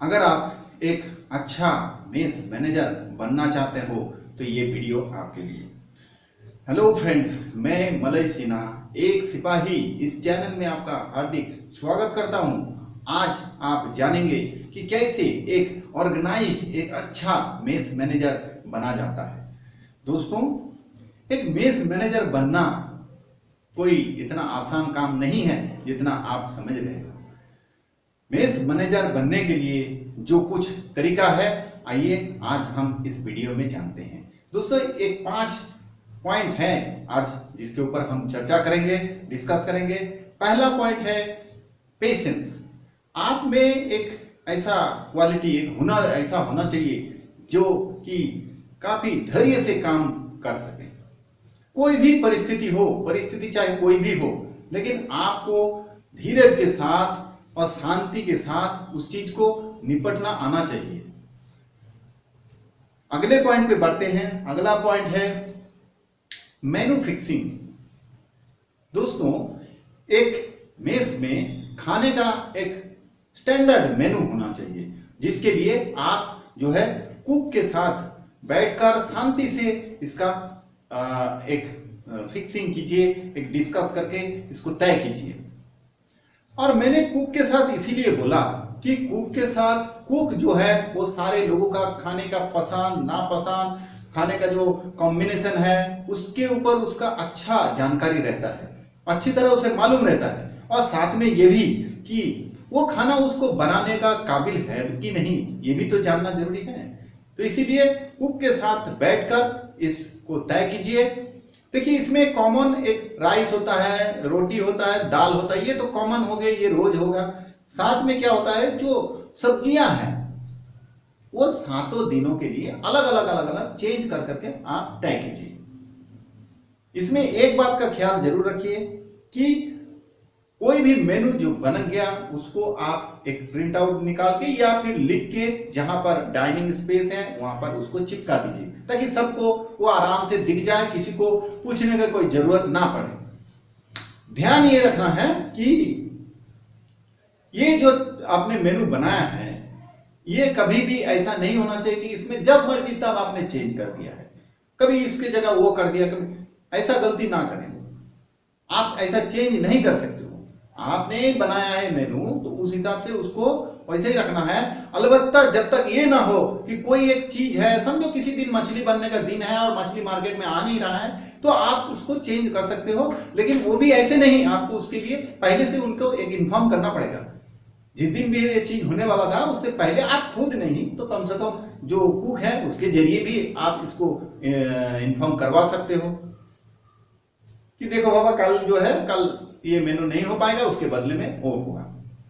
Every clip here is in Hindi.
अगर आप एक अच्छा मेस मैनेजर बनना चाहते हो तो ये वीडियो आपके लिए। हेलो फ्रेंड्स, मैं मलय सिन्हा, एक सिपाही, इस चैनल में आपका हार्दिक स्वागत करता हूं। आज आप जानेंगे कि कैसे एक ऑर्गेनाइज्ड, एक अच्छा मेस मैनेजर बना जाता है। दोस्तों, एक मेस मैनेजर बनना कोई इतना आसान काम नहीं है जितना आप समझ रहे हो। मेस मैनेजर बनने के लिए जो कुछ तरीका है, आइए आज हम इस वीडियो में जानते हैं। दोस्तों, एक 5 पॉइंट है आज जिसके ऊपर हम चर्चा करेंगे, डिस्कस करेंगे। पहला पॉइंट है पेशेंस। आप में एक ऐसा क्वालिटी, एक हुनर ऐसा होना चाहिए जो कि काफी धैर्य से काम कर सके। कोई भी परिस्थिति हो, परिस्थिति चाहे कोई भी हो, लेकिन आपको धीरज के साथ और शांति के साथ उस चीज को निपटना आना चाहिए। अगले पॉइंट पे बढ़ते हैं। अगला पॉइंट है मेनू फिक्सिंग। दोस्तों, एक मेस में खाने का एक स्टैंडर्ड मेनू होना चाहिए, जिसके लिए आप जो है कुक के साथ बैठकर शांति से इसका एक फिक्सिंग कीजिए, एक डिस्कस करके इसको तय कीजिए। और मैंने कुक के साथ इसीलिए बोला कि कुक के साथ कुक जो है वो सारे लोगों का खाने का पसंद नापसंद, खाने का जो कॉम्बिनेशन है उसके ऊपर उसका अच्छा जानकारी रहता है, अच्छी तरह उसे मालूम रहता है। और साथ में ये भी कि वो खाना उसको बनाने का काबिल है कि नहीं, ये भी तो जानना जरूरी है। तो इसीलिए कुक के साथ बैठकर इसको तय कीजिए। देखिए, इसमें कॉमन एक राइस होता है, रोटी होता है, दाल होता है, ये तो कॉमन हो गए, ये रोज होगा। साथ में क्या होता है, जो सब्जियां हैं वो सातों दिनों के लिए अलग अलग चेंज कर करके आप तय कीजिए। इसमें एक बात का ख्याल जरूर रखिए कि कोई भी मेनू जो बन गया उसको आप एक प्रिंट आउट निकाल के या फिर लिख के जहां पर डाइनिंग स्पेस है वहां पर उसको चिपका दीजिए, ताकि सबको वो आराम से दिख जाए, किसी को पूछने की कोई जरूरत ना पड़े। ध्यान ये रखना है कि ये जो आपने मेनू बनाया है ये कभी भी ऐसा नहीं होना चाहिए कि इसमें जब मर्जी तब आपने चेंज कर दिया है, कभी इसकी जगह वो कर दिया, कभी ऐसा गलती ना करें। आप ऐसा चेंज नहीं कर सकते हो। आपने बनाया है मेनू तो उस हिसाब से उसको वैसे ही रखना है। अलबत्ता जब तक ये ना हो कि कोई एक चीज है, समझो किसी दिन मछली बनने का दिन है और मछली मार्केट में आ नहीं रहा है, तो आप उसको चेंज कर सकते हो, लेकिन वो भी ऐसे नहीं। आपको उसके लिए पहले से उनको एक इन्फॉर्म करना पड़ेगा। जिस दिन भी ये चीज होने वाला था उससे पहले आप खुद नहीं तो कम से कम जो कुक है उसके जरिए भी आप इसको इन्फॉर्म करवा सकते हो कि देखो बाबा, कल जो है कल ये मेनू नहीं हो पाएगा, उसके बदले में वो होगा।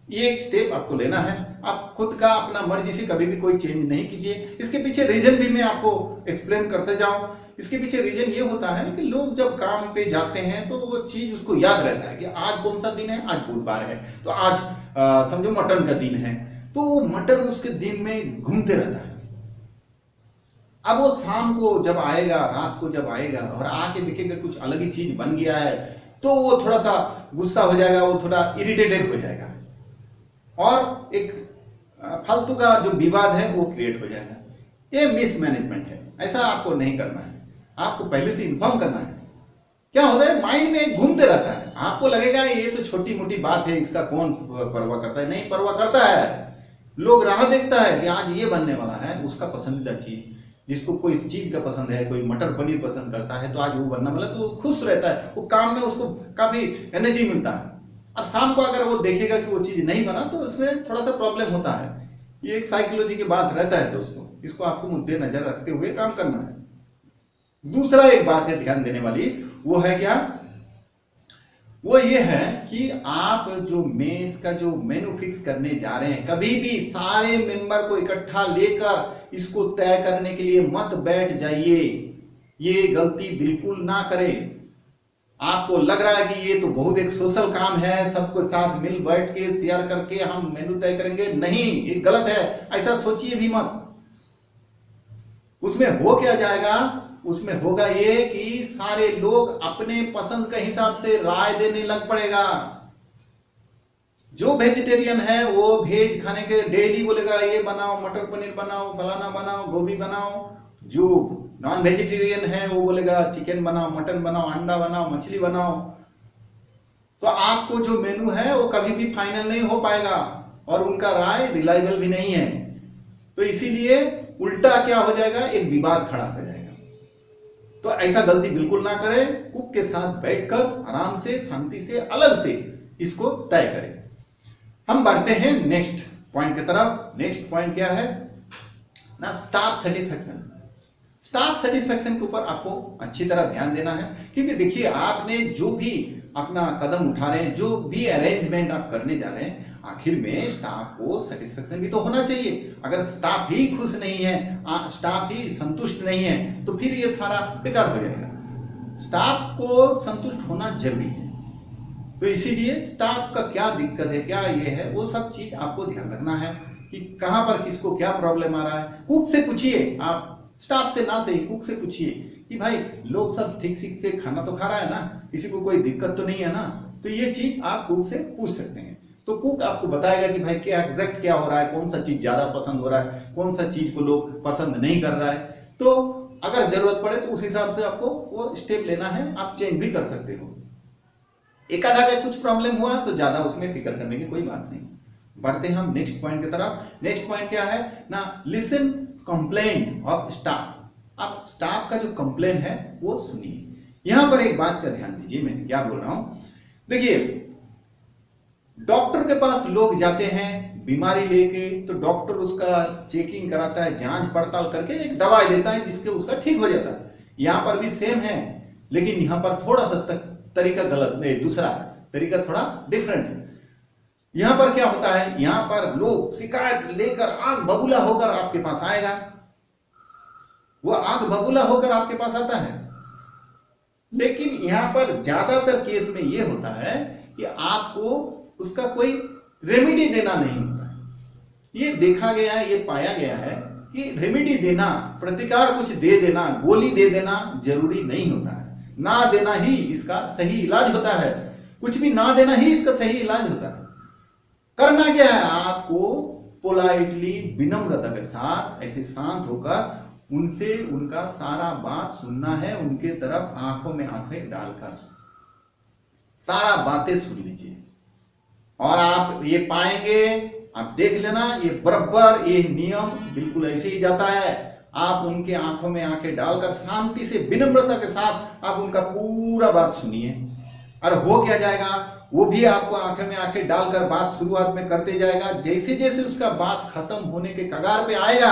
ये एक स्टेप आपको लेना है। आप खुद का अपना मर्जी से कभी भी कोई चेंज नहीं कीजिए। इसके पीछे रीजन भी मैं आपको एक्सप्लेन करते जाऊं। इसके पीछे रीजन ये होता है कि लोग जब काम पे जाते हैं तो वो चीज उसको याद रहता है कि आज कौन सा दिन है, आज बुधवार है तो आज समझो मटन का दिन है, तो वो मटन उसके दिन में घूमते रहता है। अब वो शाम को जब आएगा, रात को जब आएगा और आके देखेगा कुछ अलग ही चीज बन गया है, तो वो थोड़ा सा गुस्सा हो जाएगा, वो थोड़ा इरिटेटेड हो जाएगा और एक फालतू का जो विवाद है वो क्रिएट हो जाएगा। ये मिसमैनेजमेंट है। ऐसा आपको नहीं करना है। आपको पहले से इन्फॉर्म करना है। क्या होता है, माइंड में घूमते रहता है, आपको लगेगा ये तो छोटी मोटी बात है, इसका कौन परवाह करता है। नहीं परवाह करता है। लोग राह देखता है कि आज ये बनने वाला है, उसका पसंदीदा चीज, जिसको कोई चीज का पसंद है, कोई मटर पनीर पसंद करता है तो आज वो बनना वाला, तो खुश रहता है, वो काम में उसको काफी एनर्जी मिलता है। और शाम को अगर वो देखेगा कि वो चीज नहीं बना तो उसमें थोड़ा सा प्रॉब्लम होता है। ये एक साइकोलॉजी की बात रहता है दोस्तों, इसको आपको मुद्दे नजर रखते हुए काम करना है। दूसरा एक बात है ध्यान देने वाली, वो है क्या, वो ये है कि आप जो मेस का जो मेनू फिक्स करने जा रहे हैं, कभी भी सारे मेंबर को इकट्ठा लेकर इसको तय करने के लिए मत बैठ जाइए। ये गलती बिल्कुल ना करें। आपको लग रहा है कि ये तो बहुत एक सोशल काम है, सबके साथ मिल बैठ के शेयर करके हम मेनू तय करेंगे, नहीं, ये गलत है, ऐसा सोचिए भी मत। उसमें हो क्या जाएगा, उसमें होगा ये कि सारे लोग अपने पसंद के हिसाब से राय देने लग पड़ेगा। जो वेजिटेरियन है वो वेज खाने के डेली बोलेगा ये बनाओ, मटर पनीर बनाओ, फलाना बनाओ, गोभी बनाओ। जो नॉन वेजिटेरियन है वो बोलेगा चिकन बनाओ, मटन बनाओ, अंडा बनाओ, मछली बनाओ। तो आपको जो मेनू है वो कभी भी फाइनल नहीं हो पाएगा और उनका राय रिलायबल भी नहीं है। तो इसीलिए उल्टा क्या हो जाएगा, एक विवाद खड़ा हो जाएगा। तो ऐसा गलती बिल्कुल ना करें, कुक के साथ बैठकर आराम से शांति से अलग से इसको तय करें। हम बढ़ते हैं नेक्स्ट पॉइंट की तरफ। नेक्स्ट पॉइंट क्या है ना, स्टाफ सेटिस्फेक्शन। स्टाफ सेटिस्फेक्शन के ऊपर आपको अच्छी तरह ध्यान देना है, क्योंकि देखिए आपने जो भी अपना कदम उठा रहे हैं, जो भी अरेंजमेंट आप करने जा रहे हैं, आखिर में स्टाफ को सेटिस्फेक्शन भी तो होना चाहिए। अगर स्टाफ ही खुश नहीं है, स्टाफ ही संतुष्ट नहीं है, तो फिर ये सारा बेकार हो जाएगा। स्टाफ को संतुष्ट होना जरूरी है। तो इसीलिए स्टाफ का क्या दिक्कत है, क्या ये है, वो सब चीज आपको ध्यान रखना है कि कहां पर किसको क्या प्रॉब्लम आ रहा है। कुक से पूछिए, आप स्टाफ से ना सही कुक से पूछिए कि भाई लोग सब ठीक ठीक से खाना तो खा रहा है ना, किसी को कोई दिक्कत तो नहीं है ना। तो ये चीज आप कुक से पूछ सकते हैं। तो कुक आपको बताएगा कि भाई क्या एग्जैक्ट क्या हो रहा है, कौन सा चीज ज्यादा पसंद हो रहा है, कौन सा चीज को लोग पसंद नहीं कर रहा है। तो अगर जरूरत पड़े तो उस हिसाब से आपको वो स्टेप लेना है, आप चेंज भी कर सकते हो। एक आधा का कुछ प्रॉब्लम हुआ तो ज्यादा उसमें फिक्र करने की कोई बात नहीं। बढ़ते हैं हम नेक्स्ट पॉइंट की तरफ। नेक्स्ट पॉइंट क्या है ना, लिसन कंप्लेंट ऑफ स्टाफ। आप स्टाफ का जो कंप्लेन है वो सुनिए। यहां पर एक बात का ध्यान दीजिए, मैं क्या बोल रहा हूं। देखिए डॉक्टर के पास लोग जाते हैं बीमारी लेके, तो डॉक्टर उसका चेकिंग कराता है, जांच पड़ताल करके एक दवाई देता है जिसके उसका ठीक हो जाता है। यहां पर भी सेम है, लेकिन यहां पर थोड़ा सा तरीका गलत नहीं, दूसरा तरीका थोड़ा डिफरेंट है। यहां पर क्या होता है, यहां पर लोग शिकायत लेकर आग बबूला होकर आपके पास आएगा। वो आग बबूला होकर आपके पास आता है, लेकिन यहां पर ज्यादातर केस में ये होता है कि आपको उसका कोई रेमेडी देना नहीं होता है। ये देखा गया है, ये पाया गया है कि रेमेडी देना, प्रतिकार कुछ दे देना, गोली दे देना जरूरी नहीं होता है। ना देना ही इसका सही इलाज होता है। कुछ भी ना देना ही इसका सही इलाज होता है। करना क्या है, आपको पोलाइटली विनम्रता के साथ ऐसे शांत होकर उनसे उनका सारा बात सुनना है, उनके तरफ आंखों में आंखें डालकर सारा बातें सुन लीजिए। और आप ये पाएंगे, आप देख लेना, ये बराबर ये नियम बिल्कुल ऐसे ही जाता है। आप उनके आंखों में आंखें डालकर शांति से विनम्रता के साथ आप उनका पूरा बात सुनिए। और हो क्या जाएगा, वो भी आपको आंखें में आंखें डालकर बात शुरुआत में करते जाएगा। जैसे जैसे उसका बात खत्म होने के कगार पे आएगा,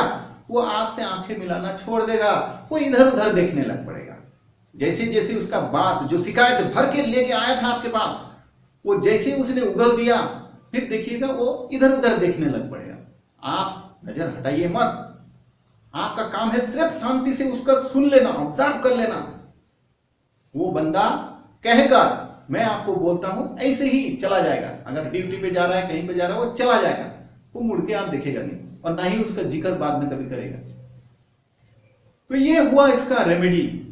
वो आपसे आंखें मिलाना छोड़ देगा, वो इधर उधर देखने लग पड़ेगा। जैसे जैसे उसका बात जो शिकायत भर के लेके आया था आपके पास, वो जैसे उसने उगल दिया, फिर देखिएगा वो इधर उधर देखने लग पड़ेगा। आप नजर हटाइए मत, आपका काम है सिर्फ शांति से उसका सुन लेना, ऑब्जर्व कर लेना। वो बंदा कहेगा, मैं आपको बोलता हूं, ऐसे ही चला जाएगा। अगर ड्यूटी पे जा रहा है, कहीं पे जा रहा है, वो चला जाएगा, वो मुड़ के आप देखेगा नहीं, और ना ही उसका जिक्र बाद में कभी करेगा। तो ये हुआ इसका रेमेडी।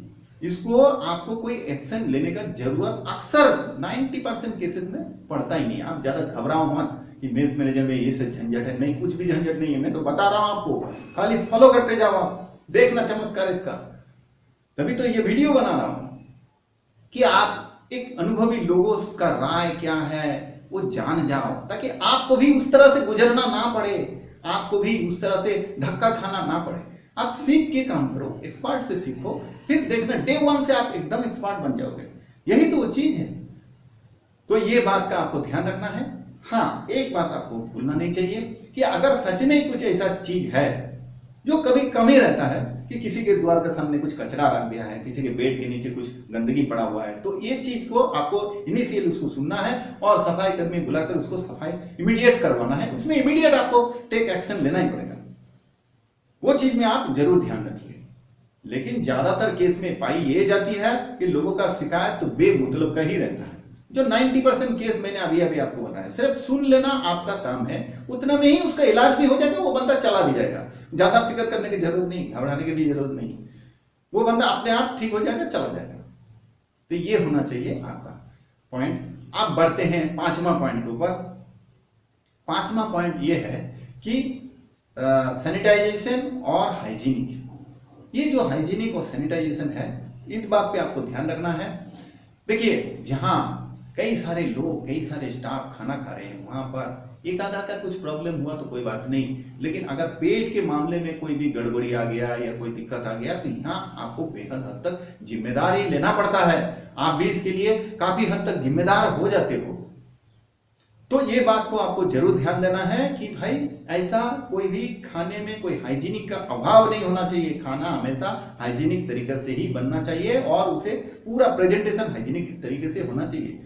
इसको आपको कोई एक्शन लेने का जरूरत अक्सर 90% केसेस में पड़ता ही नहीं। आप ज्यादा घबराओ मत कि मेस मैनेजर में ये सब झंझट है, नहीं, कुछ भी झंझट नहीं है। मैं तो बता रहा हूं आपको, खाली फॉलो करते जाओ, आप देखना चमत्कार इसका। तभी तो ये वीडियो बना रहा हूं कि आप एक अनुभवी लोगों का राय क्या है वो जान जाओ, ताकि आपको भी उस तरह से गुजरना ना पड़े, आपको भी उस तरह से धक्का खाना ना पड़े। आप सीख के काम करो, एक्सपर्ट से सीखो, फिर देखना डे 1 से आप एकदम एक्सपर्ट बन जाओगे। यही तो वो चीज है। तो ये बात का आपको ध्यान रखना है। हाँ, एक बात आपको भूलना नहीं चाहिए कि अगर सच में कुछ ऐसा चीज है जो कभी कमी रहता है कि किसी के द्वार के सामने कुछ कचरा रख दिया है, किसी के बेड के नीचे कुछ गंदगी पड़ा हुआ है, तो ये चीज को आपको इनिशियल उसको सुनना है और सफाई कर्मी बुलाकर उसको सफाई इमीडिएट करवाना है। उसमें इमीडिएट आपको टेक एक्शन लेना ही पड़ेगा। वो चीज में आप जरूर ध्यान रखिए। लेकिन ज्यादातर केस में पाई ये जाती है कि लोगों का शिकायत तो बेमतलब का ही रहता है। जो 90% केस मैंने अभी अभी आपको बताया, सिर्फ सुन लेना आपका काम है, उतना में ही उसका इलाज भी हो जाएगा, वो बंदा चला भी जाएगा। ज्यादा फिक्र करने की जरूरत नहीं, घबराने की भी जरूरत नहीं, वो बंदा अपने आप ठीक हो जाएगा, चला जाएगा। तो ये होना चाहिए आपका पॉइंट। आप बढ़ते हैं 5वां पॉइंट के ऊपर। पांचवा पॉइंट ये है कि सैनिटाइजेशन और हाइजीनिक। ये जो हाइजीनिक और सैनिटाइजेशन है, इस बात पे आपको ध्यान रखना है। देखिए, जहां कई सारे लोग, कई सारे स्टाफ खाना खा रहे हैं, वहां पर एक आधा का कुछ प्रॉब्लम हुआ तो कोई बात नहीं, लेकिन अगर पेट के मामले में कोई भी गड़बड़ी आ गया या कोई दिक्कत आ गया तो यहाँ आपको बेहद हद तक जिम्मेदारी लेना पड़ता है। आप भी इसके लिए काफी हद तक जिम्मेदार हो जाते हो। तो ये बात को आपको जरूर ध्यान देना है कि भाई ऐसा कोई भी खाने में कोई हाइजीनिक का अभाव नहीं होना चाहिए। खाना हमेशा हाइजीनिक तरीके से ही बनना चाहिए और उसे पूरा प्रेजेंटेशन हाइजीनिक तरीके से होना चाहिए।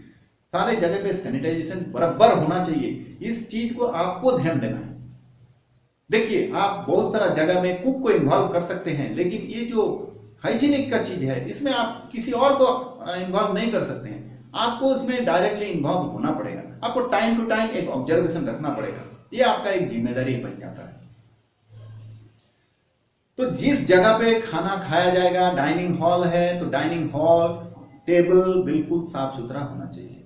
सारे जगह पे सैनिटाइजेशन बराबर होना चाहिए। इस चीज को आपको ध्यान देना है। देखिए, आप बहुत सारा जगह में कुक को इन्वॉल्व कर सकते हैं, लेकिन ये जो हाइजीनिक का चीज है, इसमें आप किसी और को इन्वॉल्व नहीं कर सकते हैं। आपको उसमें डायरेक्टली इन्वॉल्व होना पड़ेगा। आपको टाइम टू टाइम एक ऑब्जर्वेशन रखना पड़ेगा। ये आपका एक जिम्मेदारी बन जाता है। तो जिस जगह पे खाना खाया जाएगा, डाइनिंग हॉल है तो डाइनिंग हॉल, टेबल बिल्कुल साफ सुथरा होना चाहिए।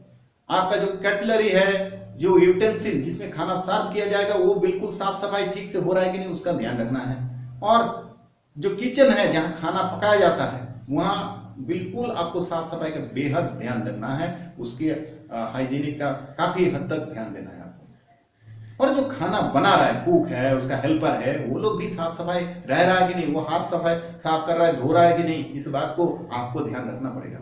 आपका जो कटलरी है, जो यूटेंसिल जिसमें खाना सर्व किया जाएगा, वो बिल्कुल साफ सफाई ठीक से हो रहा है कि नहीं, उसका ध्यान रखना है। और जो किचन है, जहां खाना पकाया जाता है, वहां बिल्कुल आपको साफ सफाई का बेहद ध्यान रखना है। उसके हाइजीनिक का काफी हद तक ध्यान देना है आपको। और जो खाना बना रहा है, कुक है, उसका हेल्पर है, वो लोग भी साफ सफाई रह रहा है कि नहीं, वो हाथ सफाई साफ कर रहा है, धो रहा है कि नहीं, इस बात को आपको ध्यान रखना पड़ेगा।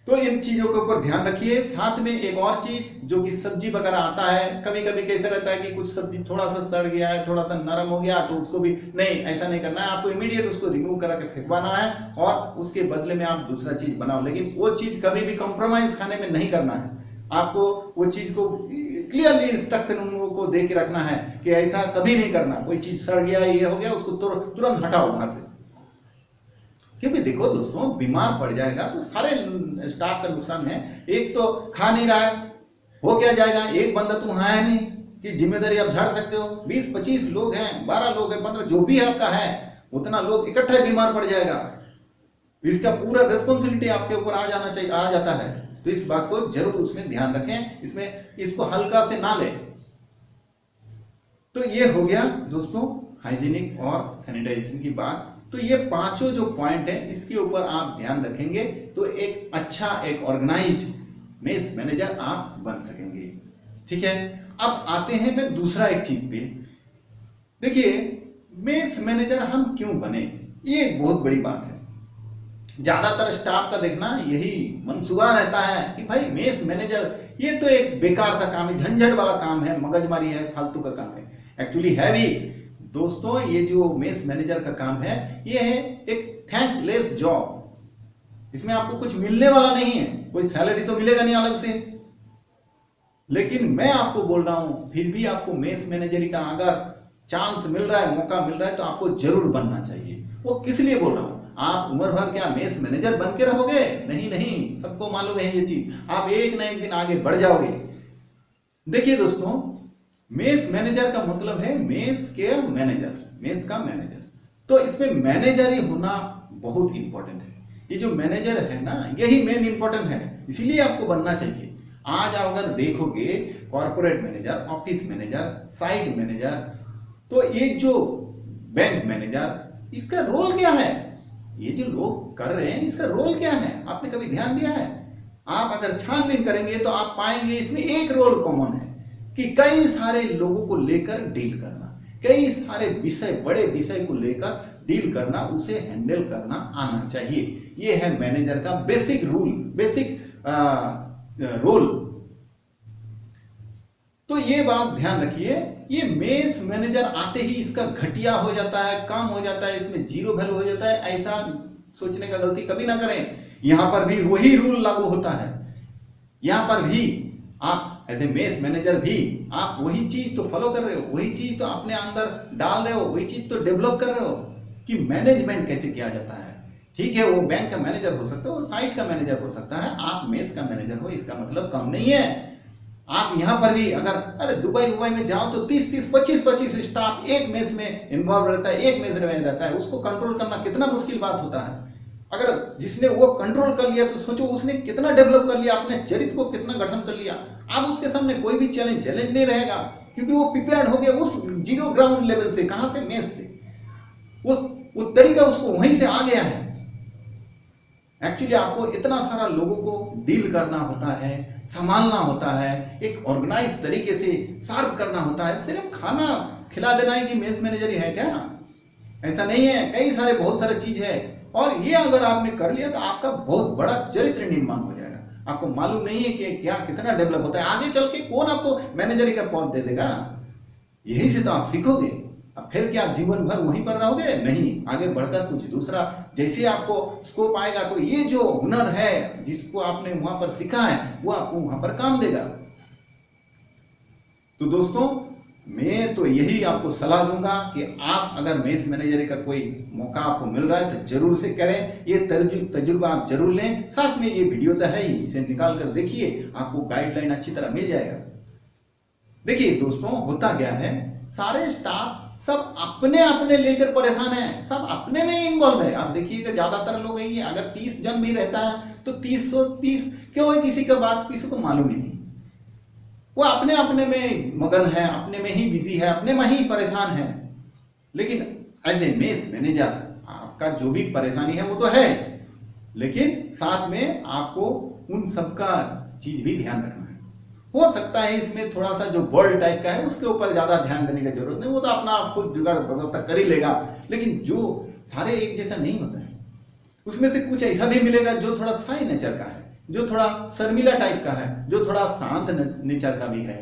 तो इन चीजों के ऊपर ध्यान रखिए। साथ में एक और चीज, जो कि सब्जी वगैरह आता है, कभी कभी कैसे रहता है कि कुछ सब्जी थोड़ा सा सड़ गया है, थोड़ा सा नरम हो गया, तो उसको भी नहीं, ऐसा नहीं करना है। आपको इमीडिएट उसको रिमूव करा के फेंकवाना है और उसके बदले में आप दूसरा चीज बनाओ। लेकिन वो चीज कभी भी कॉम्प्रोमाइज खाने में नहीं करना है। आपको वो चीज को क्लियरली इंस्ट्रक्शन उन लोगों को दे के रखना है कि ऐसा कभी नहीं करना। कोई चीज सड़ गया, ये हो गया, उसको तुरंत हटाओ वहां से। क्योंकि देखो दोस्तों, बीमार पड़ जाएगा तो सारे स्टाफ का नुकसान है। एक तो खा नहीं रहा है, हो क्या जाएगा, एक बंदा तो वहां है नहीं कि जिम्मेदारी आप झाड़ सकते हो। 20-25 लोग हैं, 12 लोग हैं, 15 जो भी आपका है, उतना लोग इकट्ठा बीमार पड़ जाएगा। इसका पूरा रिस्पॉन्सिबिलिटी आपके ऊपर आ जाना चाहिए, आ जाता है। तो इस बात को जरूर उसमें ध्यान रखें, इसको हल्का से ना ले। तो ये हो गया दोस्तों हाइजीनिक और सैनिटाइजेशन की बात। तो ये पांचों जो पॉइंट है, इसके ऊपर आप ध्यान रखेंगे तो एक अच्छा, एक ऑर्गेनाइज्ड मेस मैनेजर आप बन सकेंगे। ठीक है, अब आते हैं मैं दूसरा एक चीज पे। देखिए, मेस मैनेजर हम क्यों बने, ये एक बहुत बड़ी बात है। ज्यादातर स्टाफ का देखना यही मंसूबा रहता है कि भाई मेस मैनेजर ये तो एक बेकार सा काम है, झंझट वाला काम है, मगजमारी है, फालतू का काम है। एक्चुअली है भी दोस्तों, ये जो मेस मैनेजर का काम है, ये है एक थैंकलेस जॉब। इसमें आपको कुछ मिलने वाला नहीं है, कोई सैलरी तो मिलेगा नहीं अलग से। लेकिन मैं आपको बोल रहा हूं, फिर भी आपको मेस मैनेजर का अगर चांस मिल रहा है, मौका मिल रहा है, तो आपको जरूर बनना चाहिए। वो किस लिए बोल रहा हूं, आप उम्र भर क्या मेस मैनेजर बन के रहोगे? नहीं नहीं, सबको मालूम है ये चीज। आप एक ना एक दिन आगे बढ़ जाओगे। देखिए दोस्तों, मेस मैनेजर का मतलब है मेस के मैनेजर, मेस का मैनेजर। तो इसमें मैनेजर ही होना बहुत इंपॉर्टेंट है। ये जो मैनेजर है ना, यही मेन इंपॉर्टेंट है, इसीलिए आपको बनना चाहिए। आज आप अगर देखोगे corporate manager, office manager, site manager, तो ये जो बैंक मैनेजर, इसका रोल क्या है? ये जो लोग कर रहे हैं, इसका रोल क्या है? आपने कभी ध्यान दिया है? आप अगर छानबीन करेंगे तो आप पाएंगे इसमें एक रोल कॉमन है कि कई सारे लोगों को लेकर डील करना, कई सारे विषय, बड़े विषय को लेकर डील करना, उसे हैंडल करना आना चाहिए। ये है मैनेजर का बेसिक रूल, बेसिक रोल। तो ये बात ध्यान रखिए, ये मेस मैनेजर आते ही इसका घटिया हो जाता है, कम हो जाता है, इसमें जीरो वैल्यू हो जाता है, ऐसा सोचने का गलती कभी ना करें। यहां पर भी वही रूल लागू होता है। यहां पर भी आप एज ए मेस मैनेजर भी आप वही चीज तो फॉलो कर रहे हो, वही चीज तो अपने अंदर डाल रहे हो, वही चीज तो डेवलप कर रहे हो कि मैनेजमेंट कैसे किया जाता है। ठीक है, वो बैंक का मैनेजर हो सकता है, वो साइट का मैनेजर हो सकता है, आप मेस का मैनेजर हो, इसका मतलब कम नहीं है। आप यहां पर भी अगर अरे दुबई में जाओ तो 30-30, 25-25 स्टाफ एक मेस में इन्वॉल्व रहता है, एक मेस में रहता है, उसको कंट्रोल करना कितना मुश्किल बात होता है। अगर जिसने वो कंट्रोल कर लिया तो सोचो उसने कितना डेवलप कर लिया, अपने चरित्र को कितना गठन कर लिया। अब उसके सामने कोई भी चैलेंज नहीं रहेगा, क्योंकि वो प्रिपेयर्ड हो गया उस जीरो ग्राउंड लेवल से। कहां से? मेष से। वो तरीका उसको वहीं से आ गया है। एक्चुअली आपको इतना सारा लोगों को डील करना होता है, संभालना होता है, एक ऑर्गेनाइज तरीके से सर्व करना होता है। सिर्फ खाना खिला देना है कि मेस मैनेजर ही है क्या? ऐसा नहीं है, कई सारे बहुत सारे चीज है। और ये अगर आपने कर लिया तो आपका बहुत बड़ा चरित्र निर्माण हो जाएगा। आपको मालूम नहीं है कि क्या कितना डेवलप होता है। आगे चल के कौन आपको मैनेजर का पद दे देगा? यही से तो आप सीखोगे। अब फिर क्या जीवन भर वहीं पर रहोगे? नहीं, आगे बढ़कर कुछ दूसरा जैसे आपको स्कोप आएगा तो ये जो हुनर है जिसको आपने वहां पर सीखा है वो आपको वहां पर काम देगा। तो दोस्तों, मैं तो यही आपको सलाह दूंगा कि आप अगर मेस मैनेजर का कोई मौका आपको मिल रहा है तो जरूर से करें। ये तजुर्बा आप जरूर लें। साथ में ये वीडियो तो है ही, इसे निकाल कर देखिए, आपको गाइडलाइन अच्छी तरह मिल जाएगा। देखिए दोस्तों, होता क्या है, सारे स्टाफ सब अपने अपने लेकर परेशान है, सब अपने में ही इन्वॉल्व है। आप देखिएगा ज्यादातर लोग है, अगर 30 जन भी रहता है तो 30 क्यों है, किसी का बात किसी को मालूम ही नहीं। वो अपने अपने में मगन है, अपने में ही बिजी है, अपने में ही परेशान है। लेकिन एज ए मेस मैनेजर आपका जो भी परेशानी है वो तो है, लेकिन साथ में आपको उन सबका चीज भी ध्यान रखना है। हो सकता है इसमें थोड़ा सा जो वर्ल्ड टाइप का है उसके ऊपर ज्यादा ध्यान देने की जरूरत नहीं, वो तो अपना खुद जुगाड़ व्यवस्था कर ही लेगा। लेकिन जो सारे एक जैसा नहीं होता है, उसमें से कुछ ऐसा भी मिलेगा जो थोड़ा साई नेचर का है, जो थोड़ा शर्मिला टाइप का है, जो थोड़ा शांत नेचर का भी है,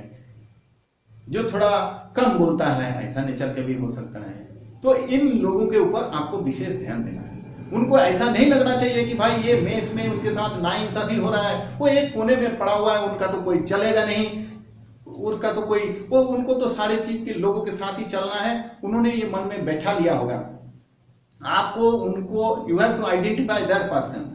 जो थोड़ा कम बोलता है, ऐसा नेचर का भी हो सकता है। तो इन लोगों के ऊपर आपको विशेष ध्यान देना है। उनको ऐसा नहीं लगना चाहिए कि भाई ये मेस में उनके साथ नाइंसाफी हो रहा है, वो एक कोने में पड़ा हुआ है, उनका तो कोई चलेगा नहीं, उनका तो कोई वो उनको तो सारे चीज के लोगों के साथ ही चलना है। उन्होंने ये मन में बैठा लिया होगा। आपको उनको you have to identify that person,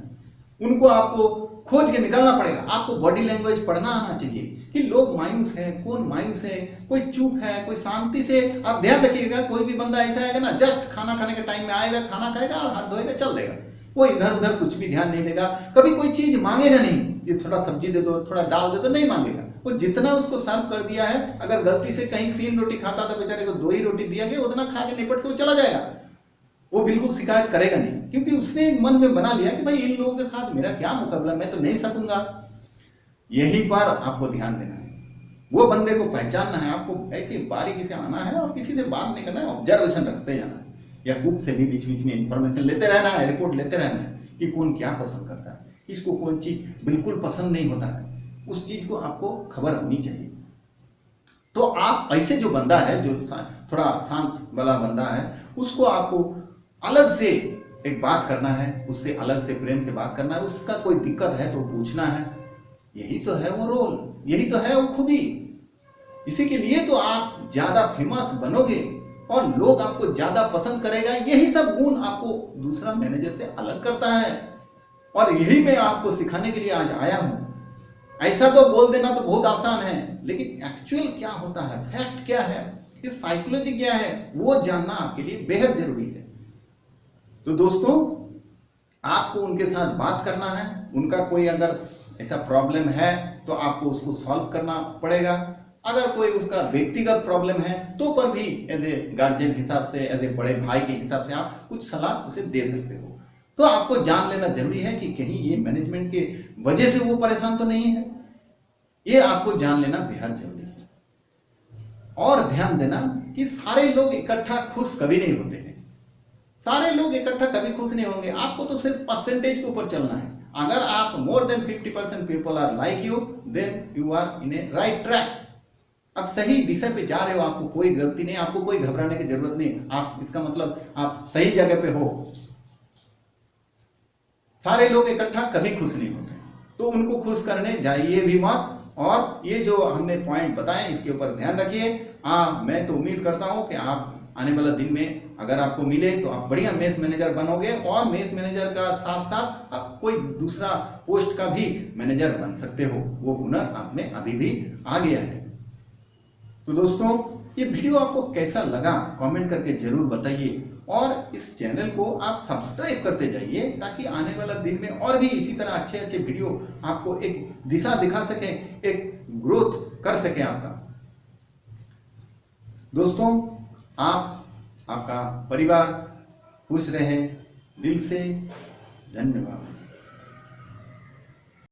उनको आपको खोज के निकलना पड़ेगा। आपको बॉडी लैंग्वेज पढ़ना आना चाहिए कि लोग मायूस है, कौन मायूस है, कोई चुप है, कोई शांति से। आप ध्यान रखिएगा, कोई भी बंदा ऐसा आएगा ना, जस्ट खाना खाने के टाइम में आएगा, खाना खाएगा और हाथ धोएगा, चल देगा, वो इधर उधर कुछ भी ध्यान नहीं देगा, कभी कोई चीज मांगेगा नहीं, ये थोड़ा सब्जी दे दो, थोड़ा डाल दे दो, नहीं मांगेगा। वो जितना उसको सर्व कर दिया है, अगर गलती से कहीं 3 रोटी खाता था बेचारे को 2 ही रोटी दिया गया, उतना खा के निपट के वो चला जाएगा। वो बिल्कुल शिकायत करेगा नहीं, क्योंकि उसने मन में बना लिया कि भाई इन लोगों के साथ मेरा क्या मुकाबला, मैं तो नहीं सकूंगा। यहीं पर आपको ध्यान देना है, वो बंदे को पहचानना है। आपको ऐसी बारीकी से आना है और किसी से बात नहीं करना है, ऑब्जर्वेशन रखते जाना है, या कुक से भी बीच बीच में इंफॉर्मेशन लेते रहना है, रिपोर्ट लेते रहना है कि कौन क्या पसंद करता है, इसको कौन चीज बिल्कुल पसंद नहीं होता है, उस चीज को आपको खबर होनी चाहिए। तो आप ऐसे जो बंदा है, जो थोड़ा शांत वाला बंदा है, उसको आपको अलग से एक बात करना है, उससे अलग से प्रेम से बात करना है। उसका कोई दिक्कत है तो पूछना है। यही तो है वो रोल, यही तो है वो खूबी। इसी के लिए तो आप ज्यादा फेमस बनोगे और लोग आपको ज्यादा पसंद करेगा। यही सब गुण आपको दूसरा मैनेजर से अलग करता है, और यही मैं आपको सिखाने के लिए आज आया हूं। ऐसा तो बोल देना तो बहुत आसान है, लेकिन एक्चुअल क्या होता है, फैक्ट क्या है, इस साइकोलॉजी क्या है, वो जानना आपके लिए बेहद जरूरी है। तो दोस्तों, आपको उनके साथ बात करना है। उनका कोई अगर ऐसा प्रॉब्लम है तो आपको उसको सॉल्व करना पड़ेगा। अगर कोई उसका व्यक्तिगत प्रॉब्लम है तो पर भी एज ए गार्जियन हिसाब से, एज ए बड़े भाई के हिसाब से आप कुछ सलाह उसे दे सकते हो। तो आपको जान लेना जरूरी है कि कहीं ये मैनेजमेंट के वजह से वो परेशान तो नहीं है। ये आपको जान लेना बेहद जरूरी है। और ध्यान देना कि सारे लोग इकट्ठा खुश कभी नहीं होते हैं। सारे लोग इकट्ठा कभी खुश नहीं होंगे। आपको तो सिर्फ परसेंटेज के ऊपर चलना है। अगर आप more than 50% people are like you, then you are in a right track. आप सही दिशा पे जा रहे हो, आपको कोई गलती नहीं, आपको कोई घबराने की जरूरत नहीं। आप इसका मतलब आप सही जगह पे हो। सारे लोग इकट्ठा कभी खुश नहीं होते, तो उनको खुश करने जाइए भी मत। और ये जो हमने पॉइंट बताए इसके ऊपर ध्यान रखिए। मैं तो उम्मीद करता हूं कि आप आने वाला दिन में अगर आपको मिले तो आप बढ़िया मेस मैनेजर बनोगे, और मेस मैनेजर का साथ साथ आप कोई दूसरा पोस्ट का भी मैनेजर बन सकते हो। वो हुनर आप में अभी भी आ गया है। तो दोस्तों, ये वीडियो आपको कैसा लगा कमेंट करके जरूर बताइए, और इस चैनल को आप सब्सक्राइब करते जाइए ताकि आने वाला दिन में और भी इसी तरह अच्छे अच्छे वीडियो आपको एक दिशा दिखा सके, एक ग्रोथ कर सके आपका। दोस्तों, आपका परिवार खुश रहे। दिल से धन्यवाद।